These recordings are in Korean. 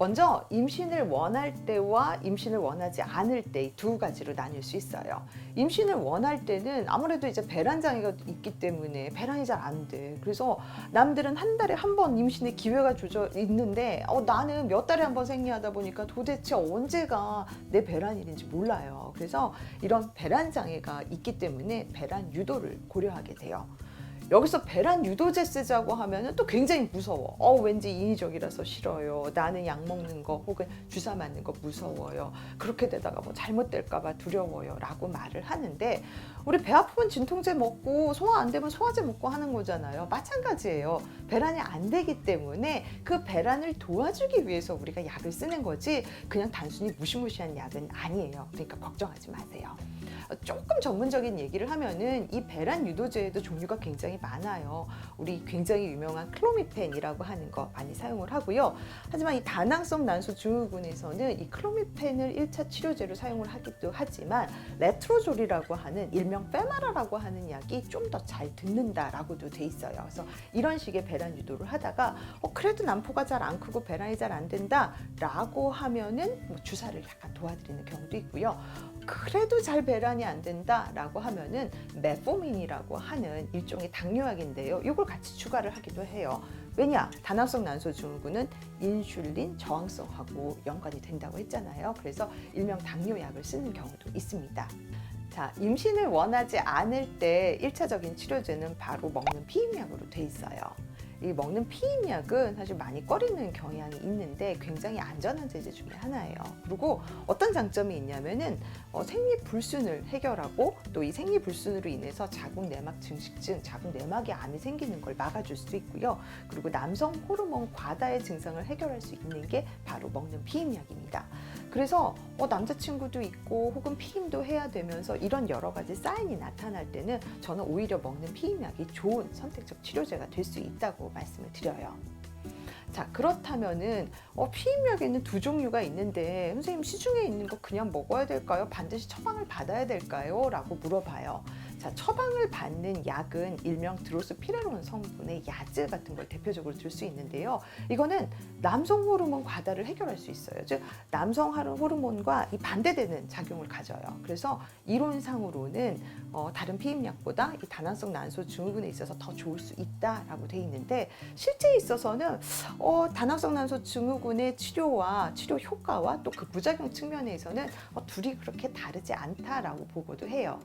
먼저 임신을 원할 때와 임신을 원하지 않을 때 두 가지로 나뉠 수 있어요. 임신을 원할 때는 아무래도 이제 배란 장애가 있기 때문에 배란이 잘 안 돼. 그래서 남들은 한 달에 한 번 임신의 기회가 주어져 있는데 나는 몇 달에 한 번 생리하다 보니까 도대체 언제가 내 배란일인지 몰라요. 그래서 이런 배란 장애가 있기 때문에 배란 유도를 고려하게 돼요. 여기서 배란 유도제 쓰자고 하면은 또 굉장히 무서워. 왠지 인위적이라서 싫어요. 나는 약 먹는 거 혹은 주사 맞는 거 무서워요. 그렇게 되다가 뭐 잘못될까 봐 두려워요. 라고 말을 하는데 우리 배 아프면 진통제 먹고 소화 안 되면 소화제 먹고 하는 거잖아요. 마찬가지예요. 배란이 안 되기 때문에 그 배란을 도와주기 위해서 우리가 약을 쓰는 거지 그냥 단순히 무시무시한 약은 아니에요. 그러니까 걱정하지 마세요. 조금 전문적인 얘기를 하면은 이 배란 유도제에도 종류가 굉장히 많아요. 우리 굉장히 유명한 클로미펜이라고 하는 거 많이 사용을 하고요. 하지만 이 다낭성 난소 증후군에서는 이 클로미펜을 1차 치료제로 사용을 하기도 하지만 레트로졸이라고 하는 일명 페마라라고 하는 약이 좀 더 잘 듣는다라고도 돼 있어요. 그래서 이런 식의 배란 유도를 하다가 그래도 난포가 잘 안 크고 배란이 잘 안 된다라고 하면은 뭐 주사를 약간 도와드리는 경우도 있고요. 그래도 잘 배란이 안 된다라고 하면은 메포민이라고 하는 일종의 당뇨약인데요. 이걸 같이 추가를 하기도 해요. 왜냐? 다낭성 난소 증후군은 인슐린 저항성하고 연관이 된다고 했잖아요. 그래서 일명 당뇨약을 쓰는 경우도 있습니다. 자, 임신을 원하지 않을 때 1차적인 치료제는 바로 먹는 피임약으로 돼 있어요. 이 먹는 피임약은 사실 많이 꺼리는 경향이 있는데 굉장히 안전한 제제 중에 하나예요. 그리고 어떤 장점이 있냐면은 생리불순을 해결하고 또 이 생리불순으로 인해서 자궁내막 증식증, 자궁내막이 암이 생기는 걸 막아줄 수 있고요. 그리고 남성 호르몬 과다의 증상을 해결할 수 있는 게 바로 먹는 피임약입니다. 그래서 남자친구도 있고 혹은 피임도 해야 되면서 이런 여러 가지 사인이 나타날 때는 저는 오히려 먹는 피임약이 좋은 선택적 치료제가 될 수 있다고 말씀을 드려요. 자, 그렇다면은 피임약에는 두 종류가 있는데 선생님 시중에 있는 거 그냥 먹어야 될까요? 반드시 처방을 받아야 될까요? 라고 물어봐요. 자, 처방을 받는 약은 일명 드로스피레론 성분의 야즈 같은 걸 대표적으로 들 수 있는데요. 이거는 남성 호르몬 과다를 해결할 수 있어요. 즉 남성 호르몬과 이 반대되는 작용을 가져요. 그래서 이론상으로는 다른 피임약보다 이 다낭성 난소 증후군에 있어서 더 좋을 수 있다라고 돼 있는데 실제에 있어서는 다낭성 난소 증후군의 치료와 치료 효과와 또 그 부작용 측면에서는 둘이 그렇게 다르지 않다라고 보고도 해요.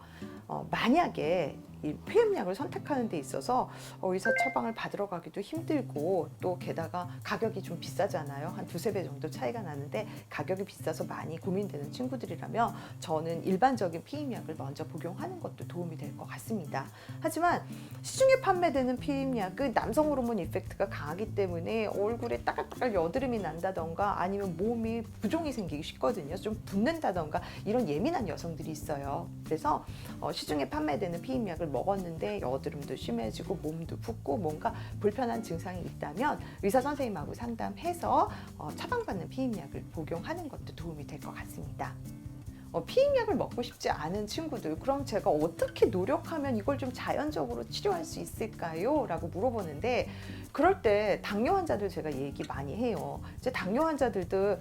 만약에 이 피임약을 선택하는 데 있어서 의사 처방을 받으러 가기도 힘들고 또 게다가 가격이 좀 비싸잖아요. 한 두세 배 정도 차이가 나는데 가격이 비싸서 많이 고민되는 친구들이라면 저는 일반적인 피임약을 먼저 복용하는 것도 도움이 될 것 같습니다. 하지만 시중에 판매되는 피임약은 남성 호르몬 이펙트가 강하기 때문에 얼굴에 따글따글 여드름이 난다던가 아니면 몸이 부종이 생기기 쉽거든요. 좀 붓는다던가 이런 예민한 여성들이 있어요. 그래서 시중에 판매되는 피임약을 먹었는데 여드름도 심해지고 몸도 붓고 뭔가 불편한 증상이 있다면 의사 선생님하고 상담해서 처방받는 피임약을 복용하는 것도 도움이 될 것 같습니다. 피임약을 먹고 싶지 않은 친구들, 그럼 제가 어떻게 노력하면 이걸 좀 자연적으로 치료할 수 있을까요? 라고 물어보는데 그럴 때 당뇨 환자들 제가 얘기 많이 해요. 이제 당뇨 환자들도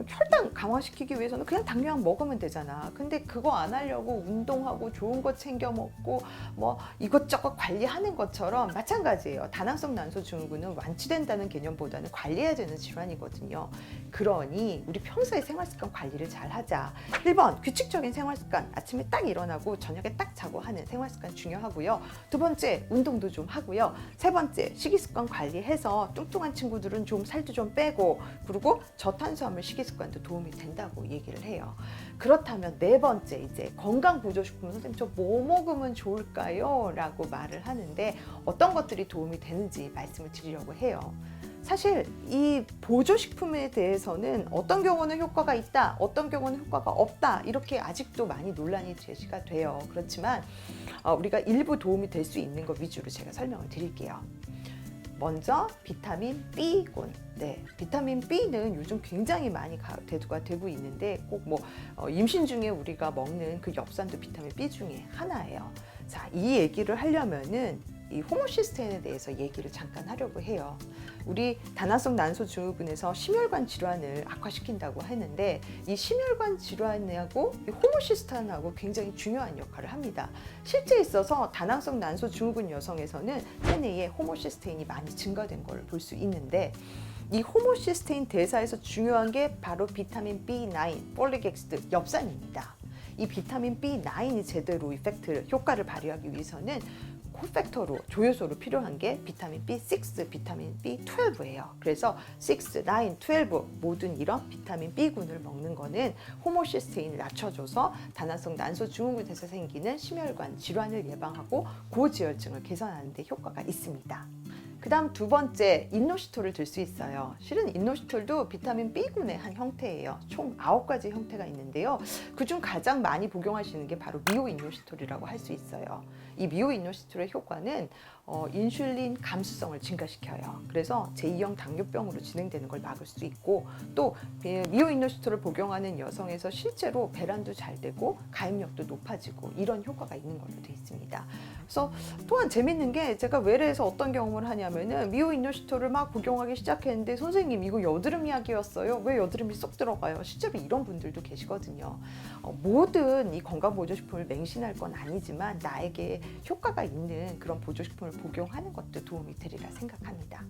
혈당 강화시키기 위해서는 그냥 당뇨약 먹으면 되잖아. 근데 그거 안 하려고 운동하고 좋은 거 챙겨 먹고 뭐 이것저것 관리하는 것처럼 마찬가지예요. 다낭성 난소 증후군은 완치된다는 개념보다는 관리해야 되는 질환이거든요. 그러니 우리 평소에 생활습관 관리를 잘 하자. 1번 규칙적인 생활습관, 아침에 딱 일어나고 저녁에 딱 자고 하는 생활습관 중요하고요. 두 번째 운동도 좀 하고요. 세 번째 식이습관 관리해서 뚱뚱한 친구들은 좀 살도 좀 빼고 그리고 저탄수화물 식이습관도 도움이 된다고 얘기를 해요. 그렇다면 네 번째 이제 건강보조식품 선생님 저 뭐 먹으면 좋을까요? 라고 말을 하는데 어떤 것들이 도움이 되는지 말씀을 드리려고 해요. 사실 이 보조식품에 대해서는 어떤 경우는 효과가 있다, 어떤 경우는 효과가 없다 이렇게 아직도 많이 논란이 제기가 돼요. 그렇지만 우리가 일부 도움이 될 수 있는 것 위주로 제가 설명을 드릴게요. 먼저 비타민 B군. 네, 비타민 B는 요즘 굉장히 많이 대두가 되고 있는데 꼭 임신 중에 우리가 먹는 그 엽산도 비타민 B 중에 하나예요. 자, 이 얘기를 하려면은 이 호모시스테인에 대해서 얘기를 잠깐 하려고 해요. 우리 다나성 난소 증후군에서 심혈관 질환을 악화시킨다고 했는데 이 심혈관 질환하고 이 호모시스테인하고 굉장히 중요한 역할을 합니다. 실제 있어서 다나성 난소 증후군 여성에서는 체내에 호모시스테인이 많이 증가된 걸 볼 수 있는데 이 호모시스테인 대사에서 중요한 게 바로 비타민 B9, 폴릭 액시드, 엽산입니다. 이 비타민 B9이 제대로 효과를 발휘하기 위해서는 코팩터로 조효소로 필요한 게 비타민 B6, 비타민 B12예요. 그래서 6, 9, 12 모든 이런 비타민 B군을 먹는 거는 호모시스테인을 낮춰줘서 다나성 난소 증후군에서 생기는 심혈관 질환을 예방하고 고지혈증을 개선하는 데 효과가 있습니다. 그 다음 두 번째, 인노시톨을 들 수 있어요. 실은 인노시톨도 비타민 B군의 한 형태예요. 총 9가지 형태가 있는데요. 그중 가장 많이 복용하시는 게 바로 미오인노시톨이라고 할 수 있어요. 이 미오인노시톨의 효과는 인슐린 감수성을 증가시켜요. 그래서 제2형 당뇨병으로 진행되는 걸 막을 수 있고 또 미오인노시톨을 복용하는 여성에서 실제로 배란도 잘 되고 가임력도 높아지고 이런 효과가 있는 걸로 되어 있습니다. 그래서 또한 재밌는 게 제가 외래에서 어떤 경험을 하냐면은 미오인노시톨을 막 복용하기 시작했는데 선생님 이거 여드름 약이었어요. 왜 여드름이 쏙 들어가요? 실제로 이런 분들도 계시거든요. 모든 이 건강보조식품을 맹신할 건 아니지만 나에게 효과가 있는 그런 보조식품을 복용하는 것도 도움이 되리라 생각합니다.